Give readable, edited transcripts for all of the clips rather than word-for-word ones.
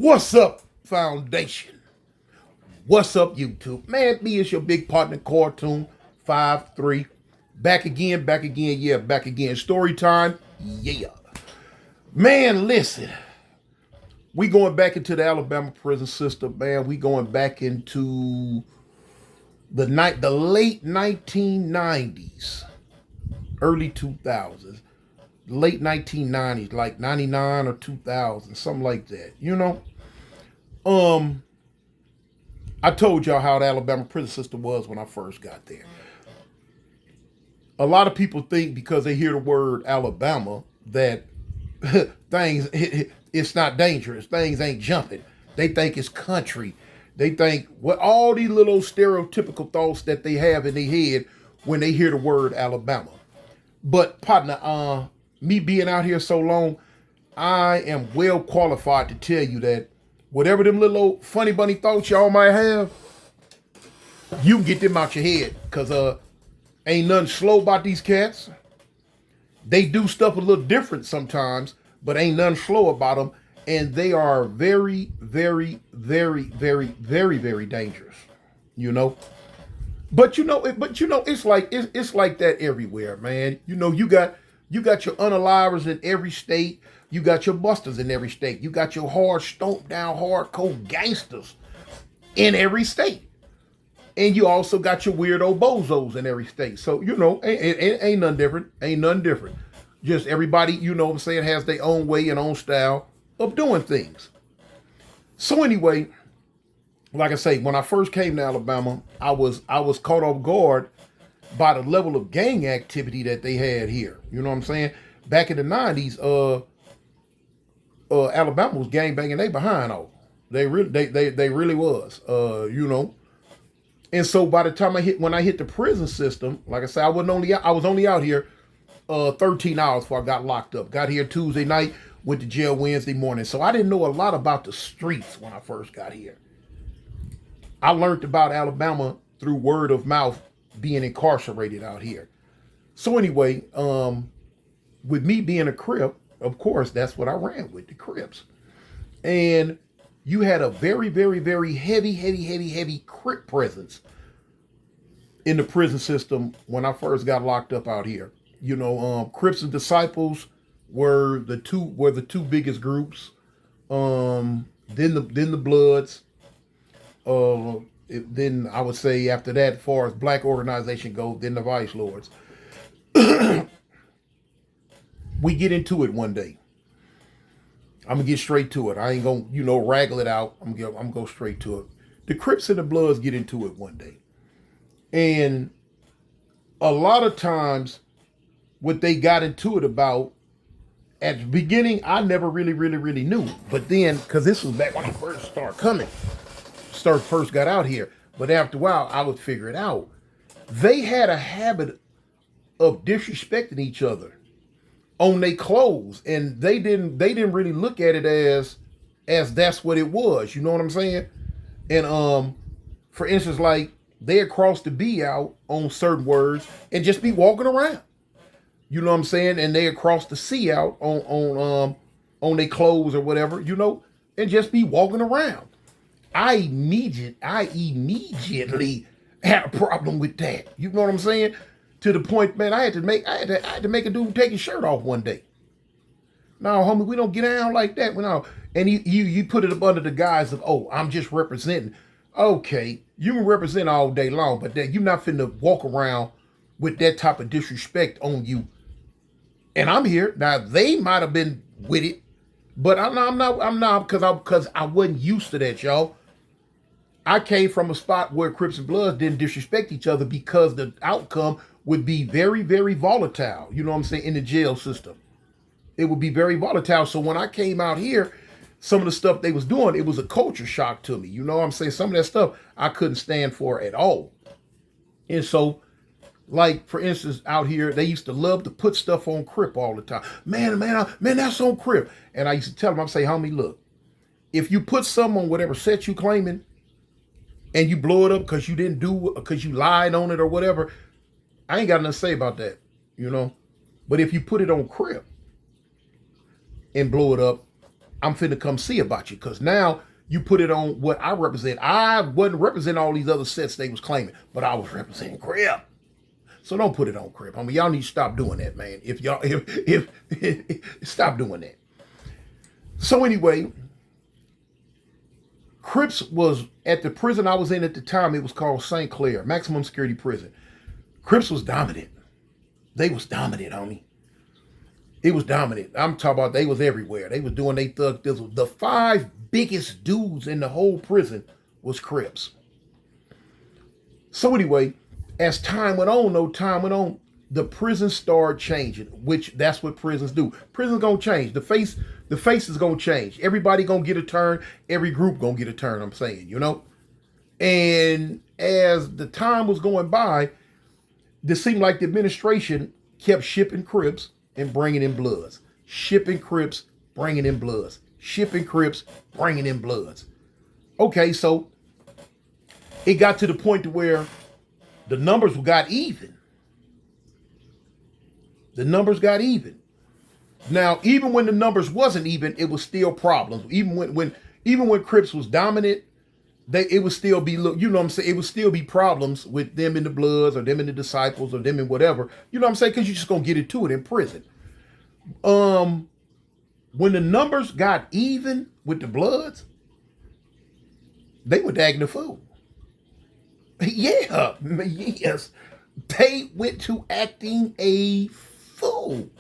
What's up, Foundation? What's up, YouTube? Man, me is your big partner, Cartoon 5-3. Back again, yeah, back again. Story time, yeah. Man, listen. We going back into the Alabama prison system, man. We going back into the late 1990s, early 2000s. Late 1990s, like 99 or 2000, something like that. I told y'all how the Alabama prison system was when I first got there. A lot of people think because they hear the word Alabama that things it's not dangerous. Things ain't jumping. They think it's country. They think what all these little stereotypical thoughts that they have in their head when they hear the word Alabama. But partner, me being out here so long, I am well qualified to tell you that whatever them little old funny bunny thoughts y'all might have, you can get them out your head. Cause ain't nothing slow about these cats. They do stuff a little different sometimes, but ain't nothing slow about them. And they are very, very, very, very, very, very dangerous. But it's like that everywhere, man. You got your unalivers in every state. You got your busters in every state. You got your hard, stomped down, hardcore gangsters in every state. And you also got your weirdo bozos in every state. So, ain't nothing different. Ain't nothing different. Just everybody, has their own way and own style of doing things. So anyway, like I say, when I first came to Alabama, I was caught off guard by the level of gang activity that they had here. You know what I'm saying? Back in the 90s, Alabama was gang banging they behind off. They really was. And so by the time when I hit the prison system, like I said, I was only out here 13 hours before I got locked up. Got here Tuesday night, went to jail Wednesday morning. So I didn't know a lot about the streets when I first got here. I learned about Alabama through word of mouth being incarcerated out here. So anyway, with me being a Crip, of course, that's what I ran with, the Crips. And you had a very, very, very heavy Crip presence in the prison system when I first got locked up out here. Crips and Disciples were the two biggest groups. Then the Bloods. Then I would say after that, as far as black organization goes, then the Vice Lords. We get into it one day. I'm gonna get straight to it. I ain't gonna, raggle it out. I'm gonna go straight to it. The Crips and the Bloods get into it one day. And a lot of times, what they got into it about, at the beginning, I never really knew. But then, because this was back when I first first got out here. But after a while, I would figure it out. They had a habit of disrespecting each other on their clothes, and they didn't really look at it as that's what it was. You know what I'm saying? And for instance, like they'd cross the B out on certain words and just be walking around. You know what I'm saying? And they'd cross the C out on their clothes or whatever, and just be walking around. I immediately had a problem with that. You know what I'm saying? To the point, man, I had to make a dude take his shirt off one day. No, homie, we don't get down like that. And you put it up under the guise of, oh, I'm just representing. Okay, you can represent all day long, but that you're not finna walk around with that type of disrespect on you. And I'm here now. They might have been with it, but I'm not because I wasn't used to that, y'all. I came from a spot where Crips and Bloods didn't disrespect each other because the outcome would be very, very volatile. You know what I'm saying? In the jail system, it would be very volatile. So when I came out here, some of the stuff they was doing, it was a culture shock to me. You know what I'm saying? Some of that stuff I couldn't stand for at all. And so, like, for instance, out here, they used to love to put stuff on Crip all the time. Man, that's on Crip. And I used to tell them, I'd say, homie, look, if you put something on whatever set you claiming and you blow it up because you lied on it or whatever, I ain't got nothing to say about that, But if you put it on Crip and blow it up, I'm finna come see about you. Because now you put it on what I represent. I wasn't representing all these other sets they was claiming, but I was representing Crip. So don't put it on Crip. I mean, y'all need to stop doing that, man. If stop doing that. So anyway, Crips was at the prison I was in at the time. It was called St. Clair, maximum security prison. Crips was dominant. They was dominant, homie. It was dominant. I'm talking about they was everywhere. They was doing they thug thizzle. The 5 biggest dudes in the whole prison was Crips. So anyway, as time went on, the prison started changing, which that's what prisons do. Prisons gonna change. The face is gonna change. Everybody gonna get a turn. Every group gonna get a turn, I'm saying, you know? And as the time was going by, it seemed like the administration kept shipping Crips and bringing in Bloods. Shipping Crips, bringing in Bloods. Shipping Crips, bringing in Bloods. Okay, so it got to the point to where the numbers got even. The numbers got even. Now, even when the numbers wasn't even, it was still problems. Even when Crips was dominant, it would still be, you know what I'm saying? It would still be problems with them in the Bloods or them in the Disciples or them in whatever. You know what I'm saying? Because you're just gonna get into it in prison. When the numbers got even with the Bloods, they were acting a fool. Yeah, yes. They went to acting a fool.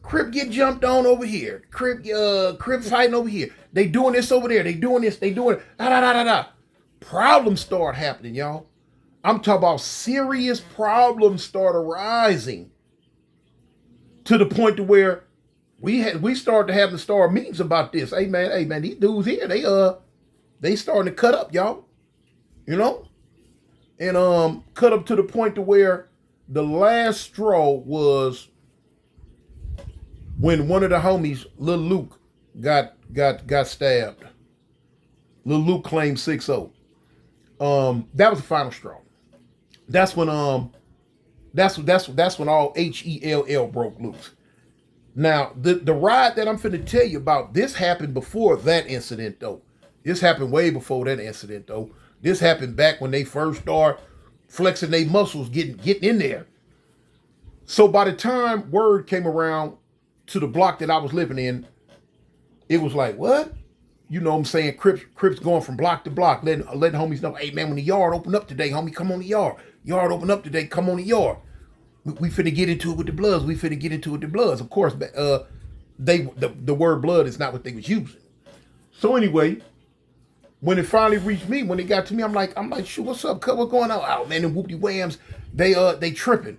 Crip get jumped on over here. Crip fighting over here. They doing this over there. They doing this. They doing da da da da da. Problems start happening, y'all. I'm talking about serious problems start arising to the point to where we started to have to start meetings about this. Hey man, these dudes here, they starting to cut up, y'all. You know? And cut up to the point to where the last straw was when one of the homies, Lil Luke, got stabbed. Lil Luke claimed 6-0. That was the final straw. That's when that's when all HELL broke loose. Now, the riot that I'm finna tell you about, this happened before that incident though. This happened way before that incident though. This happened back when they first started flexing their muscles, getting in there. So by the time word came around to the block that I was living in, it was like, what? You know what I'm saying? Crips going from block to block, letting homies know, hey man, when the yard open up today, homie, come on the yard. Yard open up today, come on the yard. We finna get into it with the Bloods. We finna get into it with the Bloods. Of course, the word blood is not what they was using. So anyway, when it finally reached me, when it got to me, I'm like, shoot, what's up, cut? What's going on? Oh man, them whoopty whams, they tripping.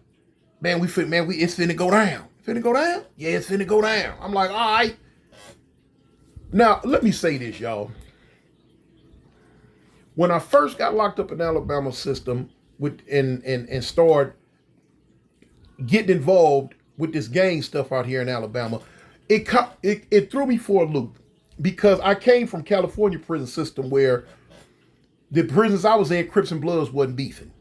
Man, it's finna go down. Finna go down? Yeah, it's finna go down. I'm like, all right. Now, let me say this, y'all. When I first got locked up in the Alabama system and started getting involved with this gang stuff out here in Alabama, it threw me for a loop because I came from California prison system where the prisons I was in, Crips and Bloods wasn't beefing,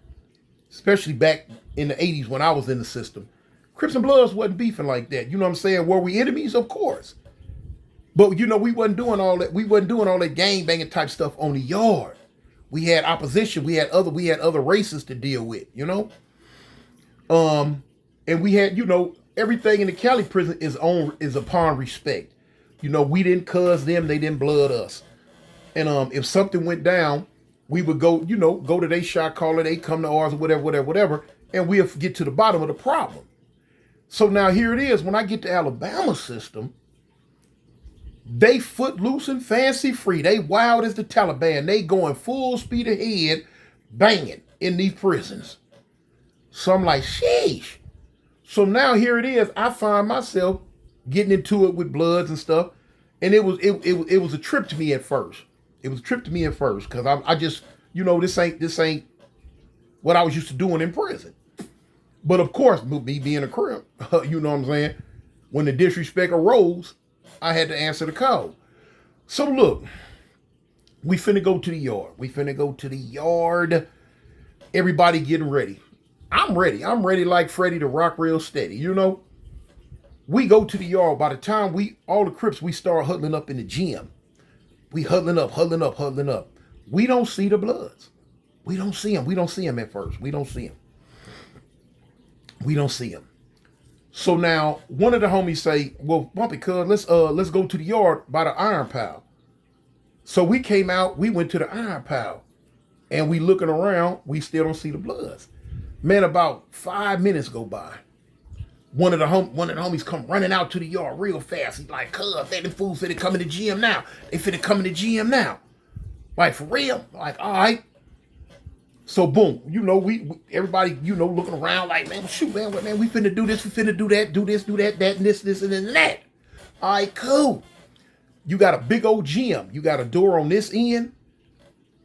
especially back in the 80s when I was in the system. Crips and Bloods wasn't beefing like that. You know what I'm saying? Were we enemies? Of course. But, you know, we wasn't doing all that. We wasn't doing all that gang banging type stuff on the yard. We had opposition. We had other races to deal with, you know? And we had, you know, everything in the Cali prison is upon respect. You know, we didn't cuz them, they didn't blood us. And if something went down, we would go to their shot caller, they come to ours or whatever, and we'll get to the bottom of the problem. So now here it is, when I get to Alabama system, they footloose and fancy free. They wild as the Taliban. They going full speed ahead, banging in these prisons. So I'm like, sheesh. So now here it is. I find myself getting into it with Bloods and stuff, and it was a trip to me at first. It was a trip to me at first because I just, you know, this ain't what I was used to doing in prison. But of course, me being a Crip, you know what I'm saying? When the disrespect arose, I had to answer the call. So look, we finna go to the yard. Everybody getting ready. I'm ready like Freddie to rock real steady, you know? We go to the yard. By the time all the Crips, we start huddling up in the gym. We huddling up, huddling up, huddling up. We don't see the Bloods. We don't see them. We don't see them at first. We don't see them. We don't see them. So now one of the homies say, well, Bumpy, cuz let's go to the yard by the iron pile. So we came out, we went to the iron pile, and we looking around, we still don't see the Bloods. Man, about 5 minutes go by. One of the homies come running out to the yard real fast. He's like, cuz, them fools finna come in the gym now. They finna come in the gym now. Like, for real? Like, all right. So boom, we everybody, looking around like, man, shoot, man, we finna do this, we finna do that, do this, do that, and this, and then that. All right, cool. You got a big old gym. You got a door on this end,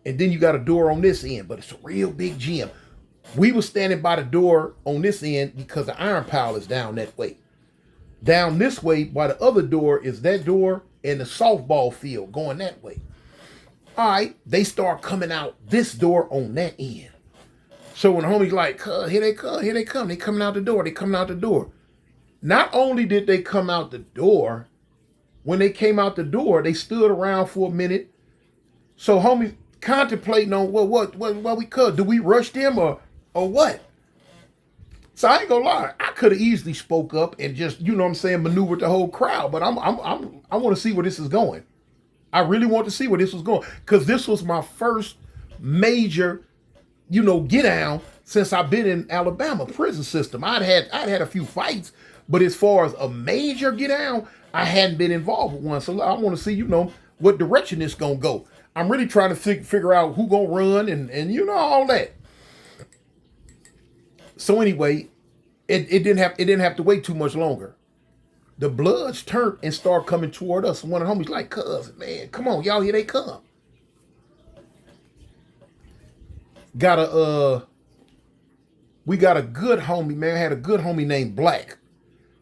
and then you got a door on this end, but it's a real big gym. We were standing by the door on this end because the iron pile is down that way. Down this way by the other door is that door and the softball field going that way. All right, they start coming out this door on that end. So when the homie's like, here they come. They coming out the door. Not only did they come out the door, when they came out the door, they stood around for a minute. So homies contemplating on what we could. Do we rush them or what? So I ain't gonna lie, I could have easily spoke up and just, maneuvered the whole crowd, but I want to see where this is going. I really want to see where this was going, because this was my first major, get down since I've been in Alabama prison system. I'd had a few fights, but as far as a major get down, I hadn't been involved with one. So I want to see, what direction this gonna go. I'm really trying to figure out who gonna run and all that. So anyway, it didn't have to wait too much longer. The Bloods turned and started coming toward us. And one of the homies like, cuz, man, come on, y'all, here they come. We got a good homie, man. Had a good homie named Black.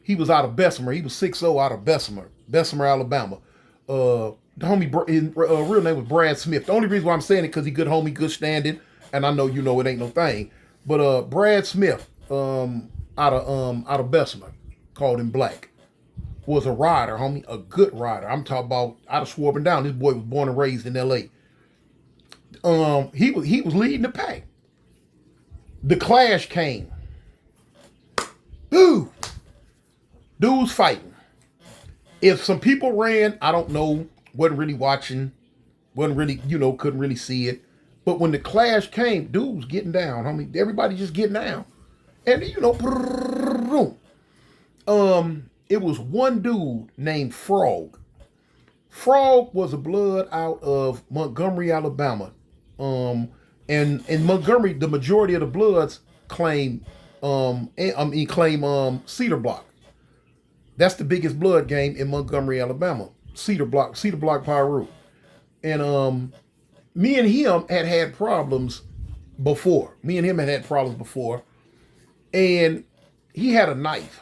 He was out of Bessemer. He was 6'0" out of Bessemer, Alabama. The homie, his real name was Brad Smith. The only reason why I'm saying it because he good homie, good standing, and I know it ain't no thing. But Brad Smith, out of Bessemer, called him Black. Was a rider, homie, a good rider. I'm talking about out of Swarp and Down. This boy was born and raised in L.A. He was leading the pack. The clash came. Ooh, dudes fighting. If some people ran, I don't know, wasn't really watching, wasn't really, couldn't really see it. But when the clash came, dudes getting down, homie. Everybody just getting down. And, it was one dude named Frog. Frog was a Blood out of Montgomery, Alabama. And in Montgomery, the majority of the Bloods claim Cedar Block. That's the biggest Blood game in Montgomery, Alabama. Cedar Block, Pyru. And me and him had problems before. And he had a knife.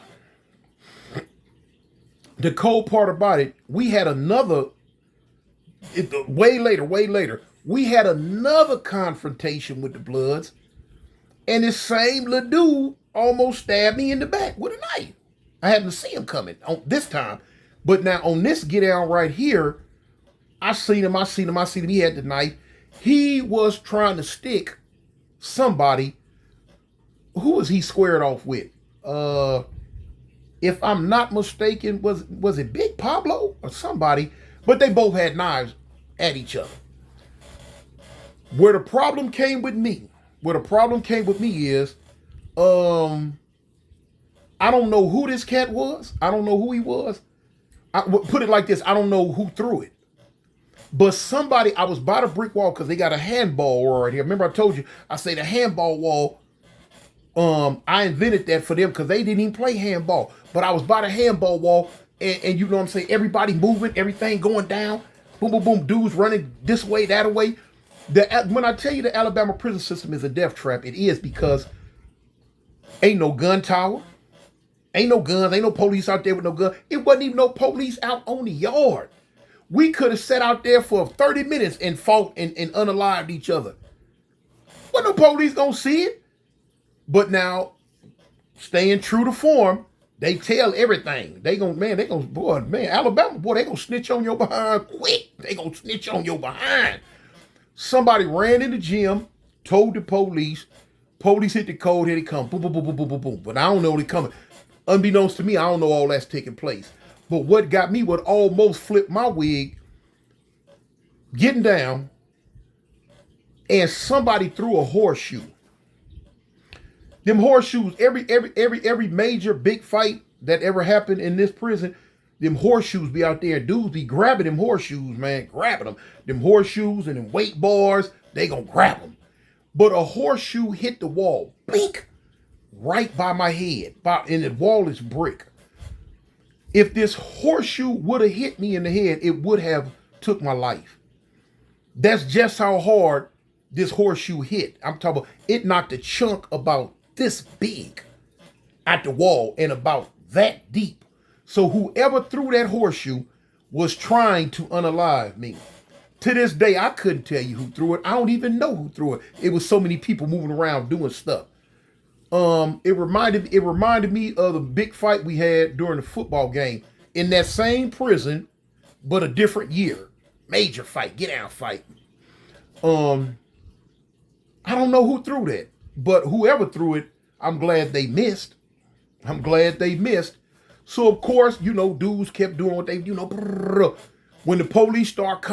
The cold part about it, we had way later, we had another confrontation with the Bloods, and this same little dude almost stabbed me in the back with a knife. I hadn't seen him coming on this time. But now on this get down right here, I seen him. He had the knife. He was trying to stick somebody. Who was he squared off with? If I'm not mistaken, was it Big Pablo or somebody? But they both had knives at each other. Where the problem came with me is, I don't know who this cat was. I don't know who he was. Put it like this, I don't know who threw it. But somebody, I was by the brick wall because they got a handball wall right here. Remember I told you, I say the handball wall, I invented that for them because they didn't even play handball. But I was by the handball wall and you know what I'm saying, everybody moving, everything going down. Boom, boom, boom, dudes running this way, that way. When I tell you the Alabama prison system is a death trap, it is because ain't no gun tower. Ain't no guns, ain't no police out there with no gun. It wasn't even no police out on the yard. We could have sat out there for 30 minutes and fought and unalived each other. Wasn't no police gonna see it. But now, staying true to form, They tell everything. Boy, man, Alabama, boy, they gonna snitch on your behind quick. They gonna snitch on your behind. Somebody ran in the gym, told the police. Police hit the code, here they come. Boom, boom, boom, boom, boom, boom, boom. But I don't know they coming. Unbeknownst to me, I don't know all that's taking place. But what got me, what almost flipped my wig, getting down, and somebody threw a horseshoe. Them horseshoes, every major big fight that ever happened in this prison, them horseshoes be out there. Dudes be grabbing them horseshoes, man, grabbing them. Them horseshoes and them weight bars, they gonna grab them. But a horseshoe hit the wall, blink, right by my head, and the wall is brick. If this horseshoe would have hit me in the head, it would have took my life. That's just how hard this horseshoe hit. I'm talking about, it knocked a chunk about this big at the wall and about that deep. So whoever threw that horseshoe was trying to unalive me. To this day, I couldn't tell you who threw it. I don't even know who threw it. It was so many people moving around doing stuff. It reminded me of the big fight we had during the football game in that same prison, but a different year. Major fight, get out fight. I don't know who threw that, but whoever threw it, I'm glad they missed. I'm glad they missed. So of course, dudes kept doing what they, when the police start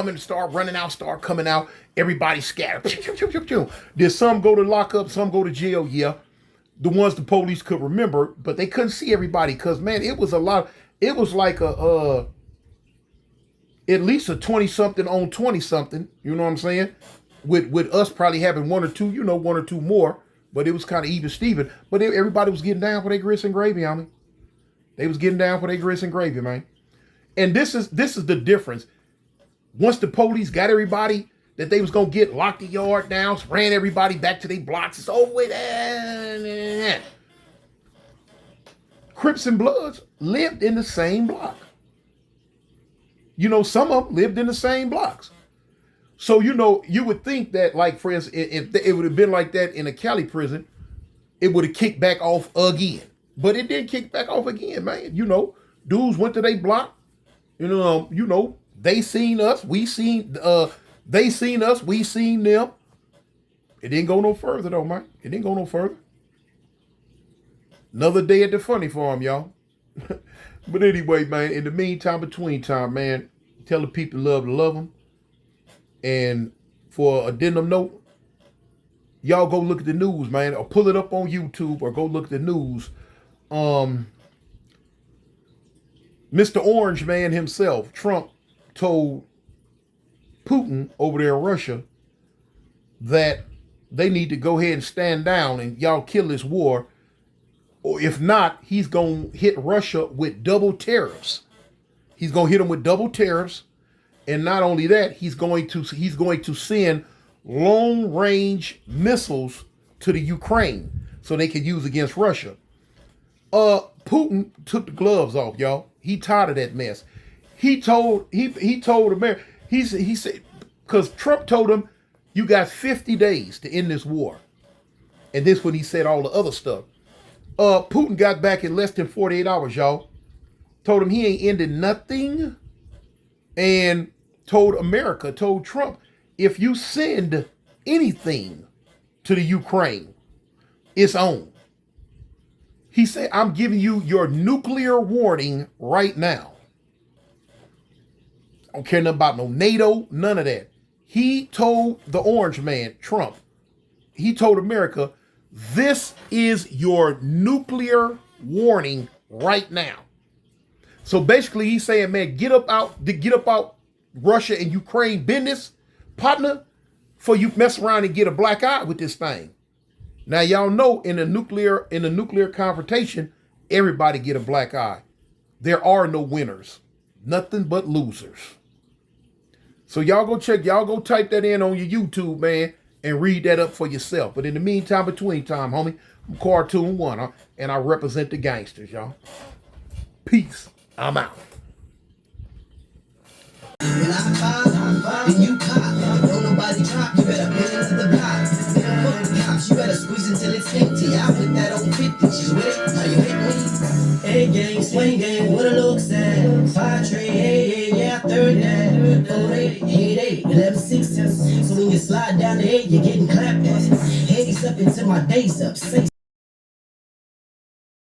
running out, start coming out, everybody scattered. Did some go to lockup, some go to jail? Yeah. The ones the police could remember, but they couldn't see everybody because, man, it was a lot. It was like at least a 20-something on 20-something, you know what I'm saying? With us probably having one or two more, but it was kind of even Steven. But everybody was getting down for their grits and gravy, I mean. They was getting down for their grits and gravy, man. And this is the difference. Once the police got everybody that they was gonna get, locked the yard down, ran everybody back to their blocks, it's over with. Crips and Bloods lived in the same block. Some of them lived in the same blocks. So, you would think that, like, for instance, if it would have been like that in a Cali prison, it would have kicked back off again. But it didn't kick back off again, man. Dudes went to their block. They seen us. We seen, they seen us. We seen them. It didn't go no further, though, man. It didn't go no further. Another day at the funny farm, y'all. But anyway, man, in the meantime, between time, man, tell the people love to love them. And for addendum note, y'all go look at the news, man, or pull it up on YouTube or go look at the news. Mr. Orange Man himself, Trump, told Putin over there in Russia that they need to go ahead and stand down and y'all kill this war. Or if not, he's going to hit Russia with double tariffs. He's going to hit them with double tariffs. And not only that, he's going to send long-range missiles to the Ukraine so they can use against Russia. Putin took the gloves off, y'all. He tired of that mess. He told America, he said, because Trump told him, you got 50 days to end this war. And this when he said all the other stuff. Putin got back in less than 48 hours, y'all. Told him he ain't ended nothing. And told Trump, if you send anything to the Ukraine, it's on. He said, I'm giving you your nuclear warning right now. I don't care nothing about no NATO, none of that. He told the Orange Man, Trump, he told America, this is your nuclear warning right now. So basically he's saying, man, get up out Russia and Ukraine business, partner, before you mess around and get a black eye with this thing. Now y'all know in a nuclear confrontation, everybody get a black eye. There are no winners, nothing but losers. So y'all go type that in on your YouTube, man, and read that up for yourself. But in the meantime, between time, homie, I'm Cartoon One, and I represent the gangsters, y'all. Peace. I'm out. When I and you cop, don't nobody drop, you better put into the box. Then fuck the cops, you better squeeze until it's empty. I put that on 50, you with it? How you hit me? Hey. Head game, swing game, what a looks at. 5 trade, yeah, third down. 4 8, 8 8, 11 6. So when you slide down the 8, you're getting clapped at. Heads up until my days up.